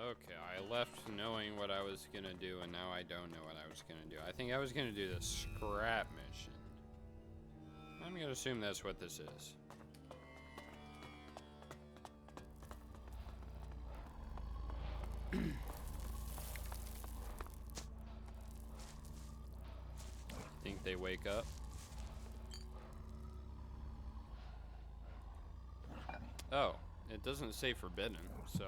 Okay, I left knowing what I was gonna do, and now I don't know what I was gonna do. I think I was gonna do the scrap mission. I'm gonna assume that's what this is. Think they wake up? Oh, it doesn't say forbidden, so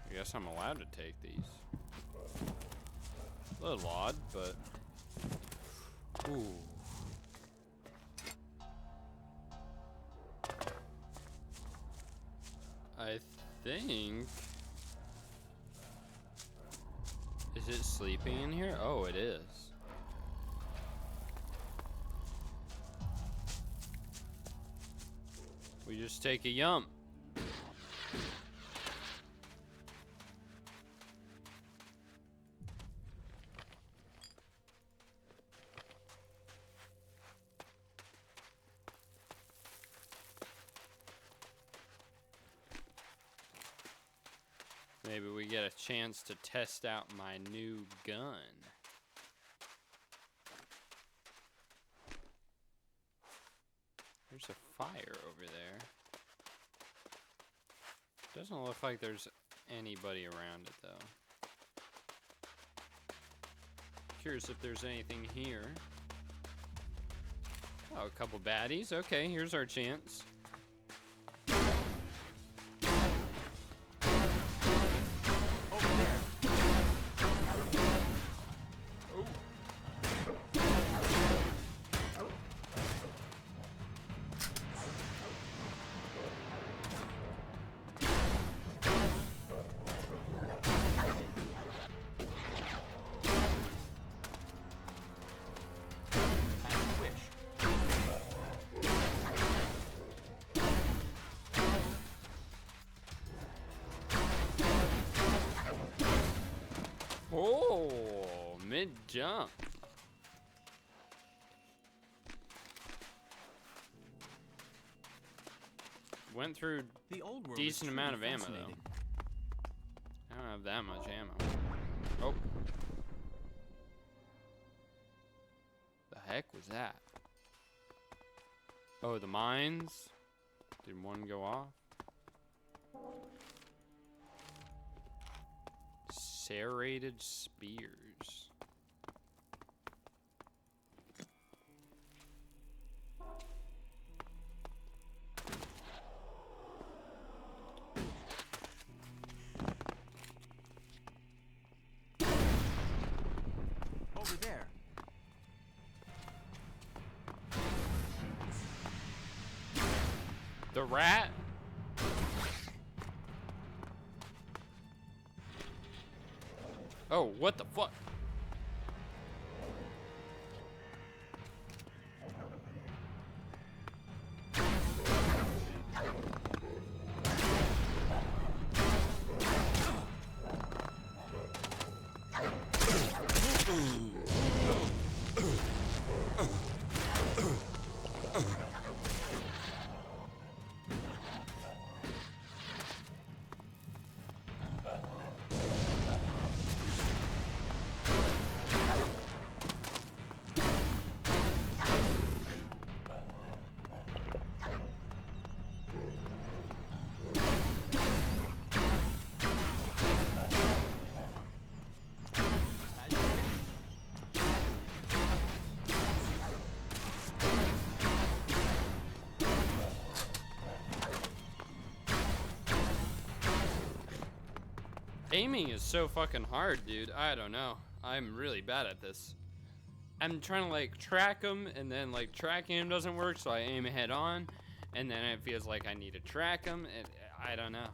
I guess I'm allowed to take these. A little odd, but ooh. I think, is it sleeping in here? Oh, it is. We just take a yump. Maybe we get a chance to test out my new gun. There's a fire over there. Doesn't look like there's anybody around it though. Curious if there's anything here. Oh, a couple baddies. Okay, here's our chance. Oh, mid-jump. Went through a decent amount of ammo, though. I don't have that much ammo. Oh. The heck was that? Oh, the mines? Did one go off? Serrated spears. Over there. The rat? Oh, what the fuck? Aiming is so fucking hard, dude. I don't know. I'm really bad at this. I'm trying to like track him, and then like tracking him doesn't work, so I aim head on, and then it feels like I need to track him, and I don't know.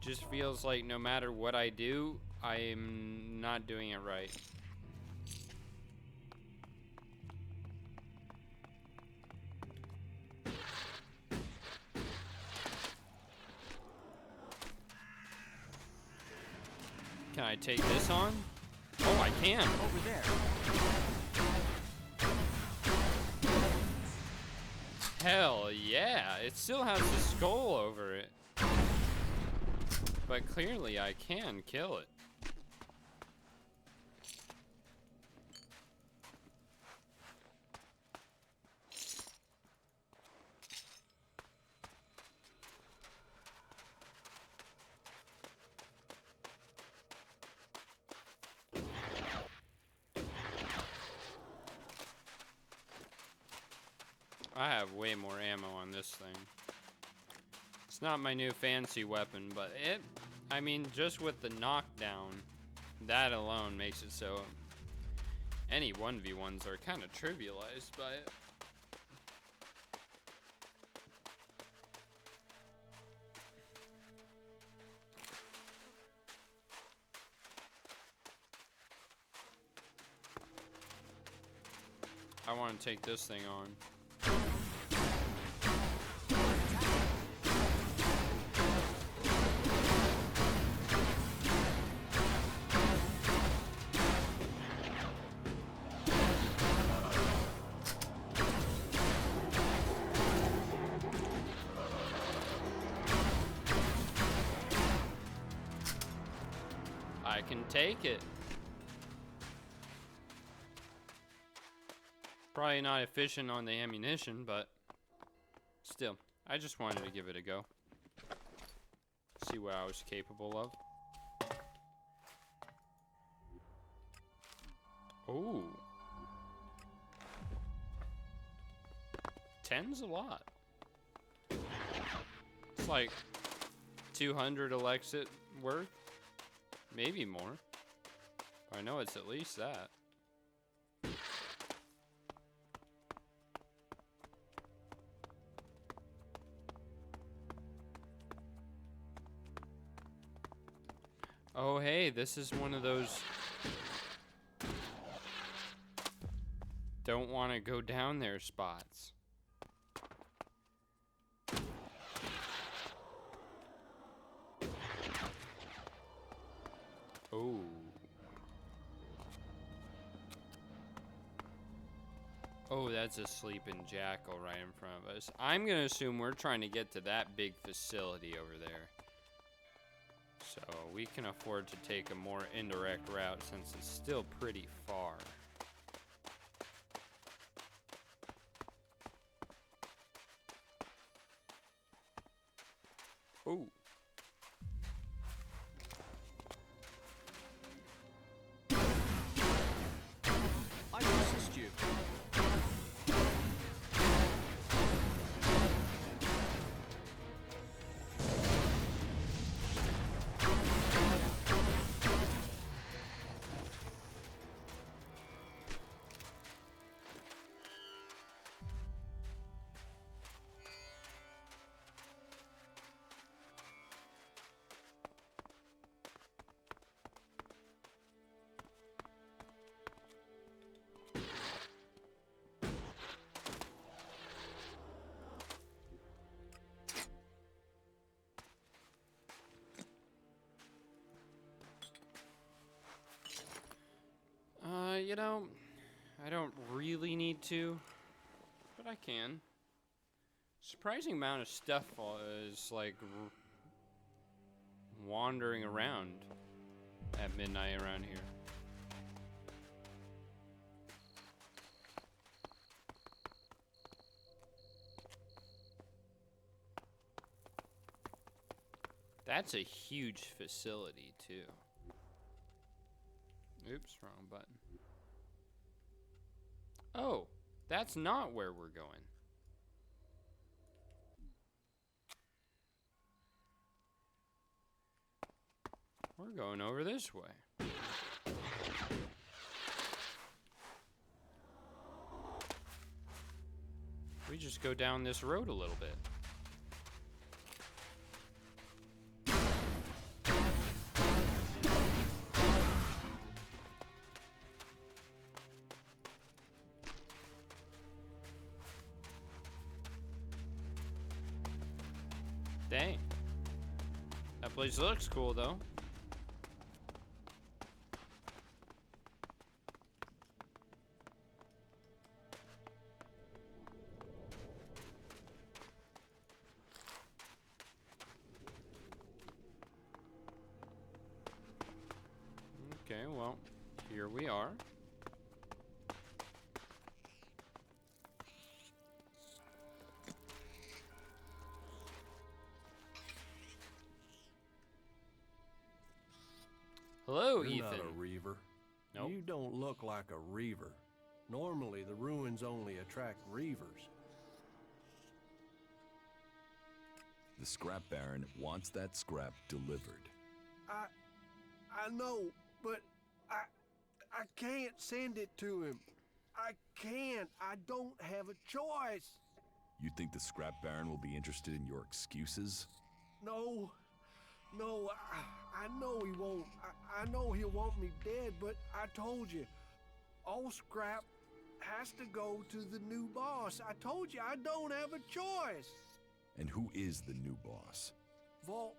Just feels like no matter what I do, I'm not doing it right. Can I take this on? Oh, I can. Over there. Hell yeah. It still has the skull over it. But clearly I can kill it. I have way more ammo on this thing. It's not my new fancy weapon, but I mean, just with the knockdown, that alone makes it so any 1v1s are kind of trivialized by it. I want to take this thing on. I can take it. Probably not efficient on the ammunition, but still, I just wanted to give it a go. See what I was capable of. Ooh. 10's a lot. It's like 200 Elexit worth. Maybe more. I know it's at least that. Oh, hey, this is one of those don't want to go down there spots. Oh. Oh, that's a sleeping jackal right in front of us. I'm gonna assume we're trying to get to that big facility over there. So we can afford to take a more indirect route since it's still pretty far. Ooh. I will assist you. You know, I don't really need to, but I can. Surprising amount of stuff is like wandering around at midnight around here. That's a huge facility too. Oops, wrong button. Oh, that's not where we're going. We're going over this way. We just go down this road a little bit. Dang. That place looks cool, though. Okay, well, here we are. Hello, You're Ethan. not a reaver. Nope. You don't look like a reaver. Normally, the ruins only attract reavers. The scrap baron wants that scrap delivered. I know, but I can't send it to him. I can't. I don't have a choice. You think the scrap baron will be interested in your excuses? No, I know he won't. I know he'll want me dead, but I told you, all scrap has to go to the new boss. I told you, I don't have a choice. And who is the new boss? Vol,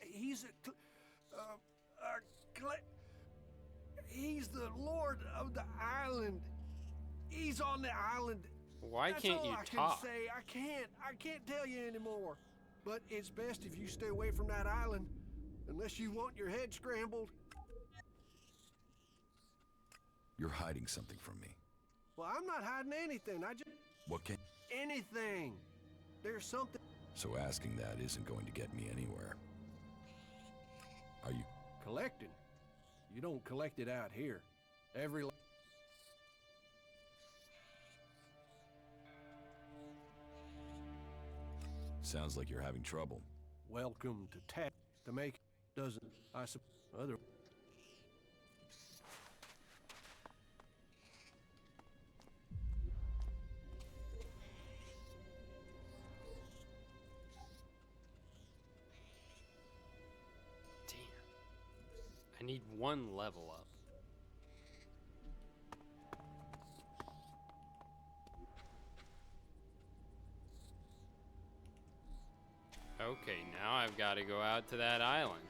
he's he's the lord of the island. He's on the island. Why That's can't all you I talk? can say. I can't tell you anymore. But it's best if you stay away from that island, unless you want your head scrambled. You're hiding something from me. Well, I'm not hiding anything. What can... Anything. There's something. So asking that isn't going to get me anywhere. Are you... Collecting. You don't collect it out here. Every... Sounds like you're having trouble. Welcome to tap to make doesn't I suppose other. Damn. I need one level up. Okay, now I've got to go out to that island.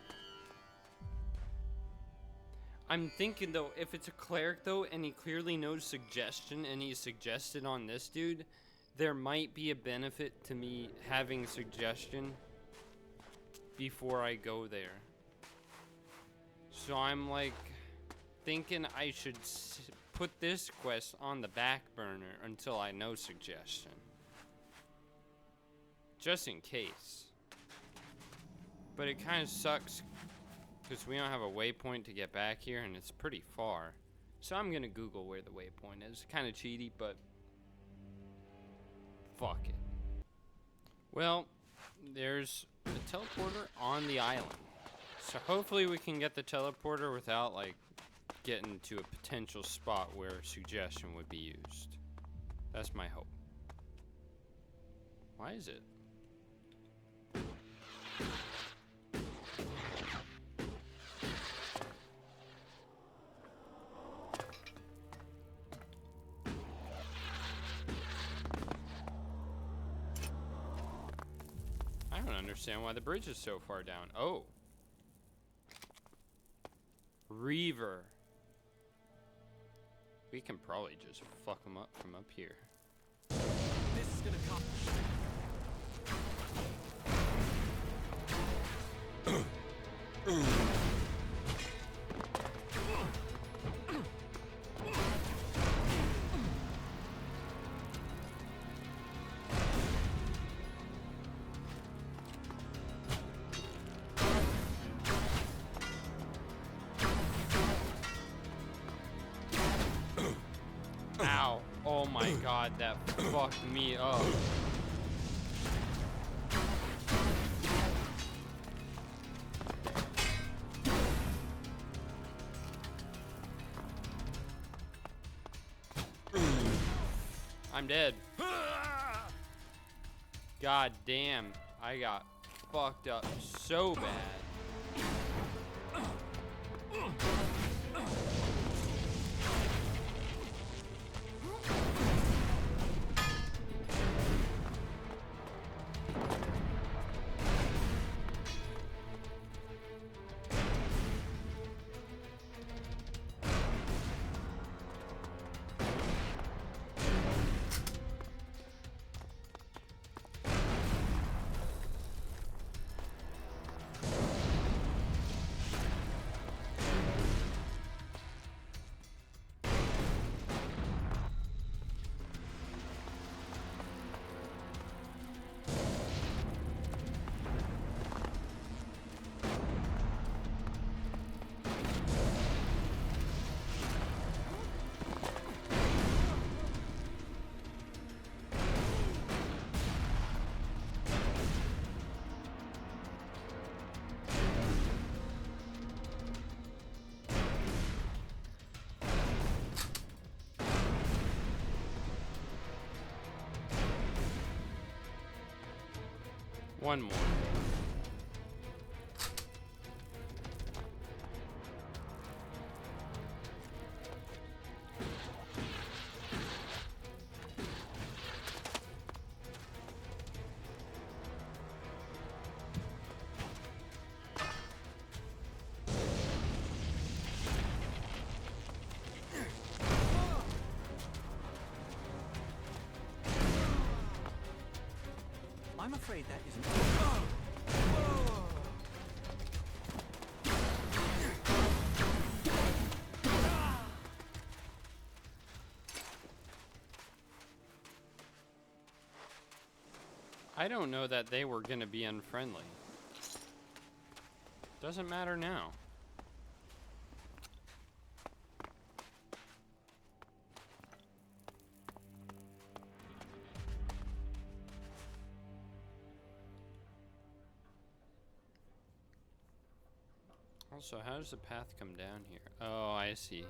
I'm thinking though, if it's a cleric though, and he clearly knows suggestion, and he's suggested on this dude, there might be a benefit to me having suggestion before I go there. So I'm like thinking I should put this quest on the back burner until I know suggestion. Just in case. But it kind of sucks because we don't have a waypoint to get back here, and it's pretty far. So I'm gonna Google where the waypoint is. Kind of cheaty, but fuck it. Well, there's a teleporter on the island. So hopefully we can get the teleporter without like getting to a potential spot where suggestion would be used. That's my hope. Why is it? I don't understand why the bridge is so far down. Oh. Reaver. We can probably just fuck him up from up here. This is gonna come. Ow. Oh my god, that fucked me up. I'm dead. God damn, I got fucked up so bad. One more. I'm afraid that isn't. I don't know that they were gonna be unfriendly. Doesn't matter now. Also, how does the path come down here? Oh, I see.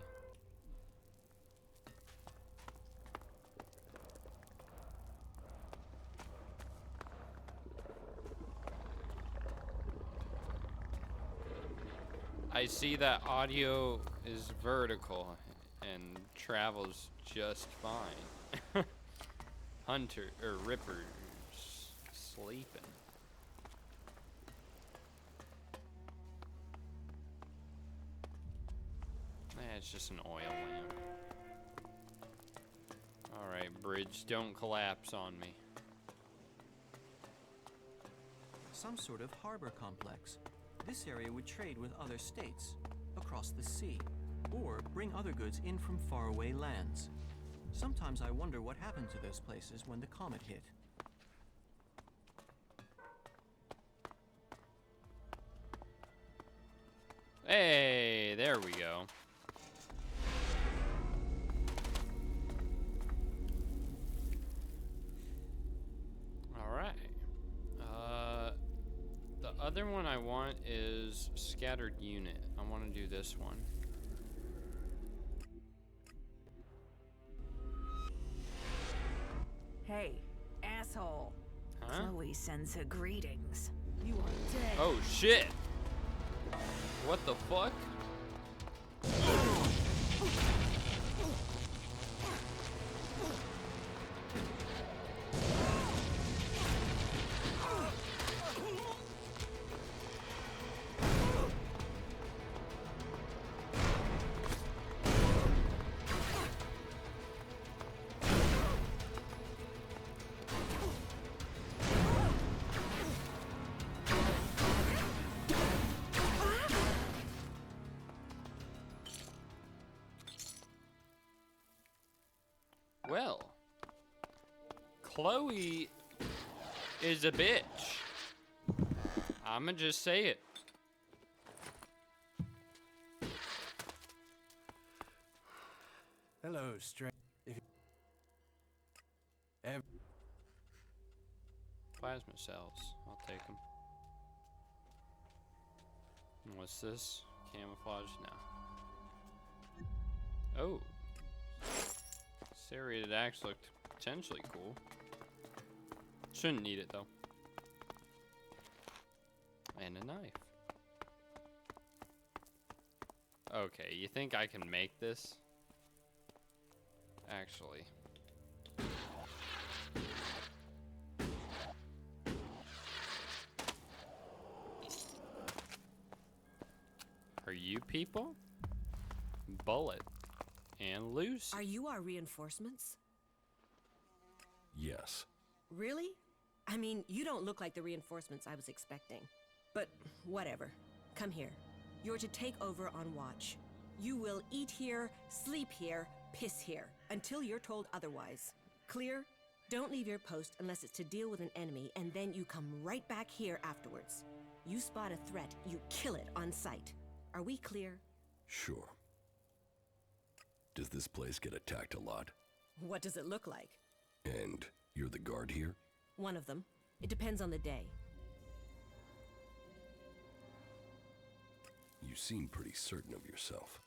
I see that audio is vertical and travels just fine. Hunter or Ripper's sleeping. It's just an oil lamp. Alright, bridge, don't collapse on me. Some sort of harbor complex. This area would trade with other states across the sea, or bring other goods in from faraway lands. Sometimes I wonder what happened to those places when the comet hit. Hey, there we go. Other one I want is scattered unit. I want to do this one. Hey, asshole. Huh? Chloe sends her greetings. You are dead. Oh shit! What the fuck? Well, Chloe is a bitch. I'ma just say it. Hello, stranger. Plasma cells. I'll take them. What's this? Camouflage? No. Oh. Serrated axe looked potentially cool. Shouldn't need it though. And a knife. Okay, you think I can make this? Actually. Are you people? Bullet. And loose. Are you our reinforcements? Yes. Really? I mean, you don't look like the reinforcements I was expecting. But whatever. Come here. You're to take over on watch. You will eat here, sleep here, piss here, until you're told otherwise. Clear? Don't leave your post unless it's to deal with an enemy, and then you come right back here afterwards. You spot a threat, you kill it on sight. Are we clear? Sure. Does this place get attacked a lot? What does it look like? And you're the guard here? One of them. It depends on the day. You seem pretty certain of yourself.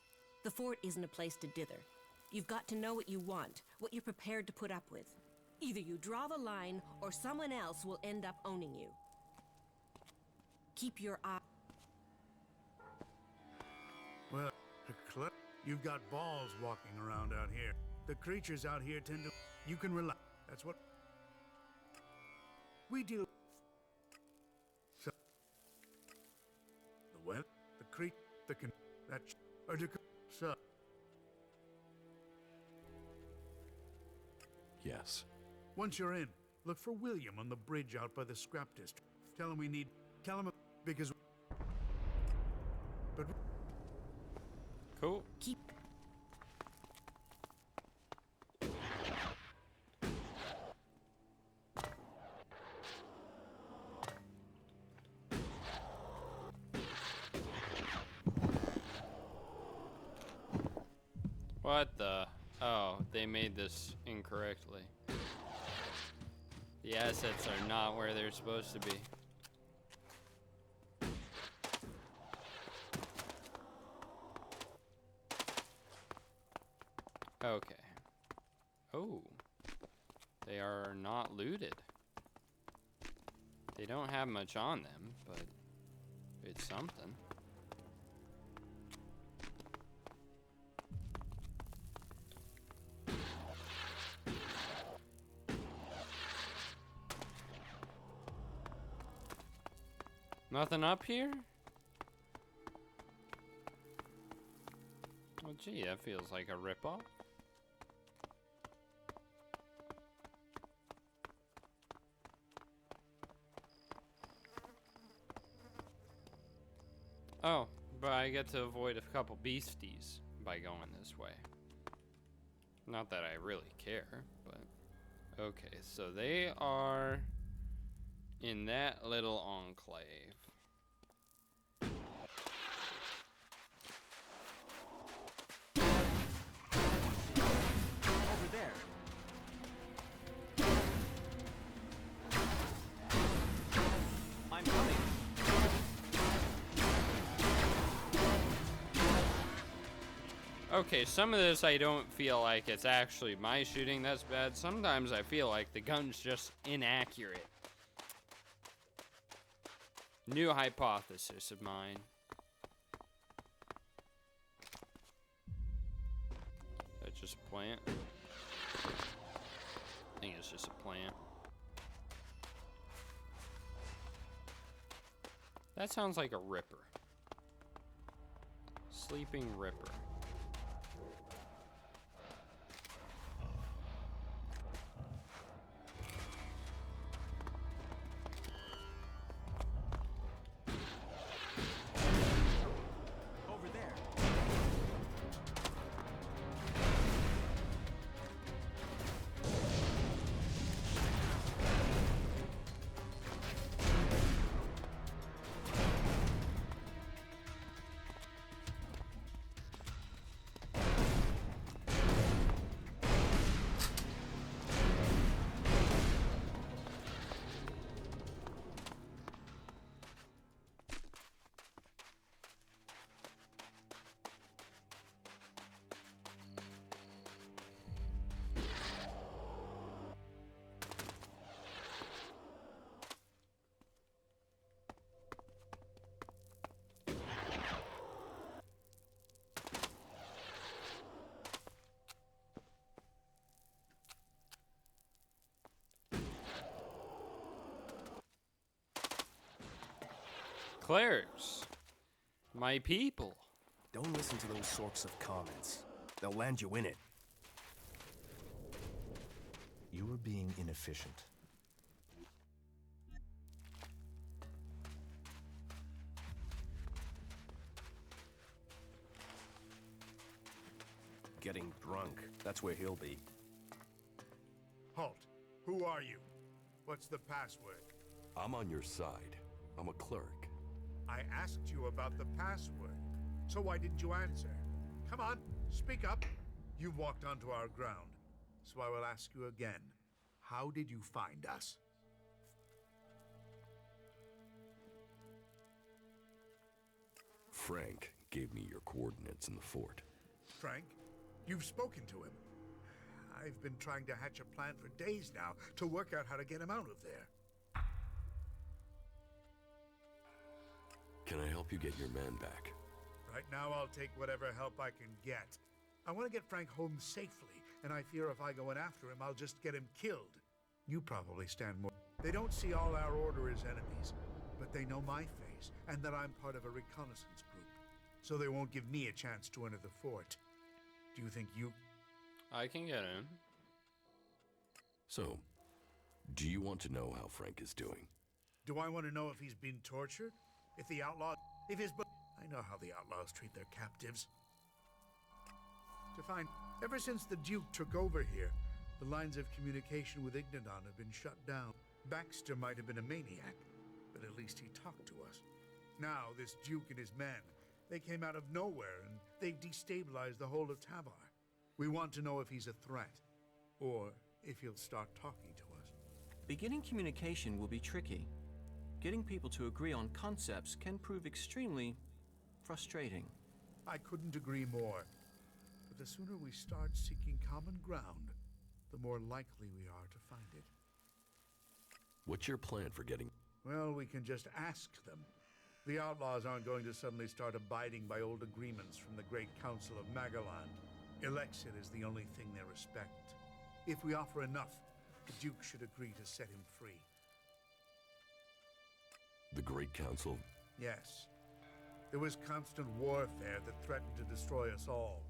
The fort isn't a place to dither. You've got to know what you want, what you're prepared to put up with. Either you draw the line, or someone else will end up owning you. Keep your eye. Well, you've got balls walking around out here. The creatures out here tend to... You can relax. That's what... We deal... So... The well, the creek, the con... That... Or to... So... Yes. Once you're in, look for William on the bridge out by the scrap district. Tell him we need... Tell him... Because... But... Cool. Keep. What the? Oh, they made this incorrectly. The assets are not where they're supposed to be. Okay. Oh. They are not looted. They don't have much on them, but it's something. Nothing up here? Well, gee, that feels like a ripoff. Oh, but I get to avoid a couple beasties by going this way. Not that I really care, but... Okay, so they are in that little enclave. Over there. I'm coming. Okay, some of this I don't feel like it's actually my shooting that's bad. Sometimes I feel like the gun's just inaccurate. New hypothesis of mine. That's just a plant. I think it's just a plant. That sounds like a ripper. Sleeping ripper. Over there. Clerics. My people. Don't listen to those sorts of comments. They'll land you in it. You are being inefficient. Getting drunk. That's where he'll be. Halt. Who are you? What's the password? I'm on your side. I'm a cleric. I asked you about the password. So why didn't you answer? Come on, speak up. You walked onto our ground. So I will ask you again. How did you find us? Frank gave me your coordinates in the fort. Frank, you've spoken to him. I've been trying to hatch a plan for days now to work out how to get him out of there. Can I help you get your man back? Right now, I'll take whatever help I can get. I want to get Frank home safely, and I fear if I go in after him, I'll just get him killed. You probably stand more. They don't see all our order as enemies, but they know my face and that I'm part of a reconnaissance group, so they won't give me a chance to enter the fort. Do you think you... I can get in. So, do you want to know how Frank is doing? Do I want to know if he's been tortured? If the outlaw... If his... I know how the outlaws treat their captives. To find... Ever since the Duke took over here, the lines of communication with Ignadon have been shut down. Baxter might have been a maniac, but at least he talked to us. Now, this Duke and his men, they came out of nowhere and they've destabilized the whole of Tavar. We want to know if he's a threat, or if he'll start talking to us. Beginning communication will be tricky. Getting people to agree on concepts can prove extremely frustrating. I couldn't agree more. But the sooner we start seeking common ground, the more likely we are to find it. What's your plan for getting... Well, we can just ask them. The outlaws aren't going to suddenly start abiding by old agreements from the Great Council of Magaland. Elex is the only thing they respect. If we offer enough, the Duke should agree to set him free. The Great Council? Yes. There was constant warfare that threatened to destroy us all.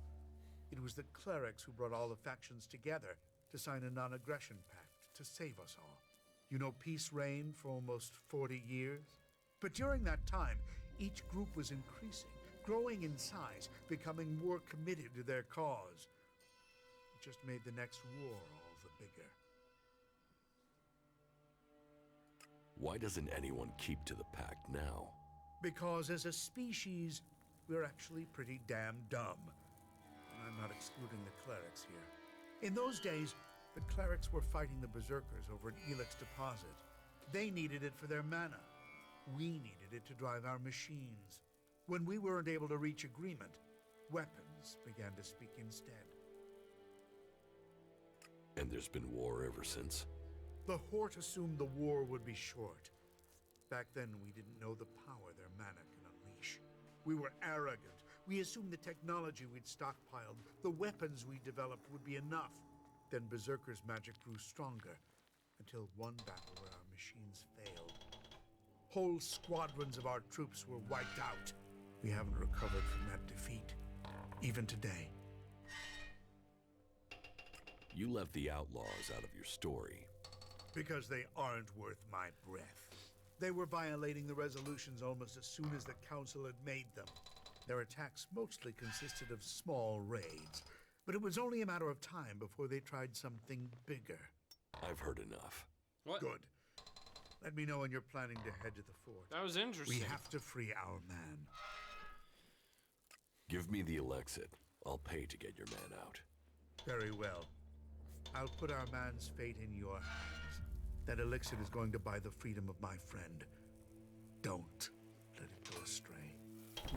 It was the clerics who brought all the factions together to sign a non-aggression pact to save us all. You know, peace reigned for almost 40 years. But during that time, each group was increasing, growing in size, becoming more committed to their cause. It just made the next war all the bigger. Why doesn't anyone keep to the pact now? Because as a species, we're actually pretty damn dumb. And I'm not excluding the clerics here. In those days, the clerics were fighting the berserkers over at Elex deposit. They needed it for their mana. We needed it to drive our machines. When we weren't able to reach agreement, weapons began to speak instead. And there's been war ever since? The Horde assumed the war would be short. Back then, we didn't know the power their mana can unleash. We were arrogant. We assumed the technology we'd stockpiled, the weapons we developed would be enough. Then Berserker's magic grew stronger, until one battle where our machines failed. Whole squadrons of our troops were wiped out. We haven't recovered from that defeat, even today. You left the outlaws out of your story. Because they aren't worth my breath. They were violating the resolutions almost as soon as the Council had made them. Their attacks mostly consisted of small raids, but it was only a matter of time before they tried something bigger. I've heard enough. What? Good. Let me know when you're planning to head to the fort. That was interesting. We have to free our man. Give me the Elexit. I'll pay to get your man out. Very well. I'll put our man's fate in your hands. That elixir is going to buy the freedom of my friend. Don't let it go astray.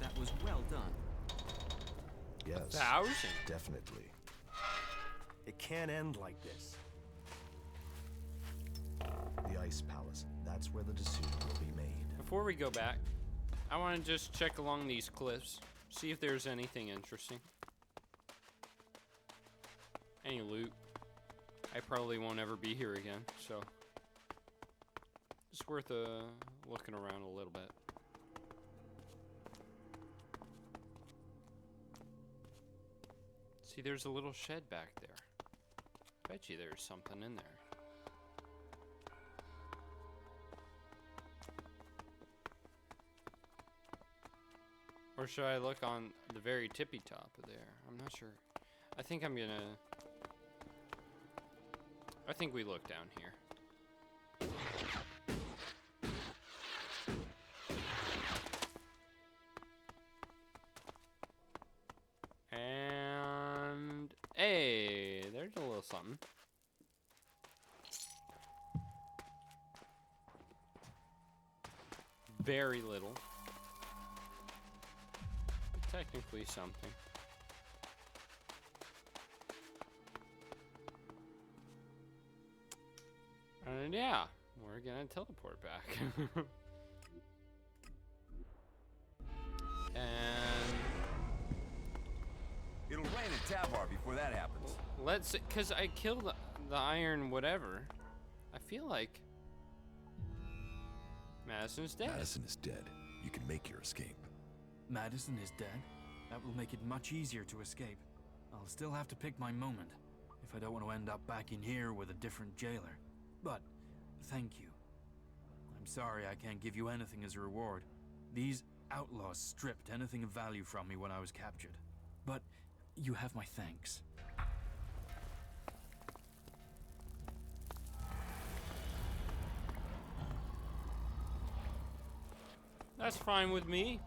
That was well done. Yes, 1,000. definitely. It can't end like this. The Ice Palace. That's where the decision will be made. Before we go back, I want to just check along these cliffs, see if there's anything interesting. Any loot. I probably won't ever be here again, so it's worth looking around a little bit. See, there's a little shed back there. Bet you there's something in there. Or should I look on the very tippy top of there? I'm not sure. I think I'm gonna... I think we look down here. And... Hey, there's a little something. Very little. Technically something. And yeah, we're gonna teleport back. And It'll rain in Tabar before that happens. let's, cause I killed the iron whatever. I feel like Madison's dead. Madison is dead. You can make your escape. Madison is dead? That will make it much easier to escape. I'll still have to pick my moment, if I don't want to end up back in here with a different jailer. But, thank you. I'm sorry I can't give you anything as a reward. These outlaws stripped anything of value from me when I was captured. But, you have my thanks. That's fine with me.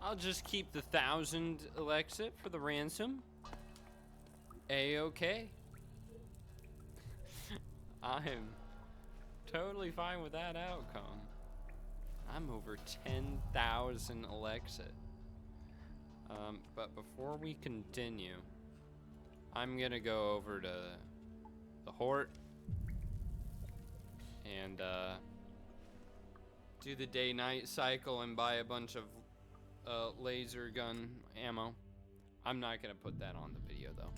I'll just keep the 1,000 Elexit for the ransom. A-okay. I'm totally fine with that outcome. I'm over 10,000 Elexit. But before we continue, I'm gonna go over to the Hort and do the day-night cycle and buy a bunch of laser gun ammo. I'm not gonna put that on the video though.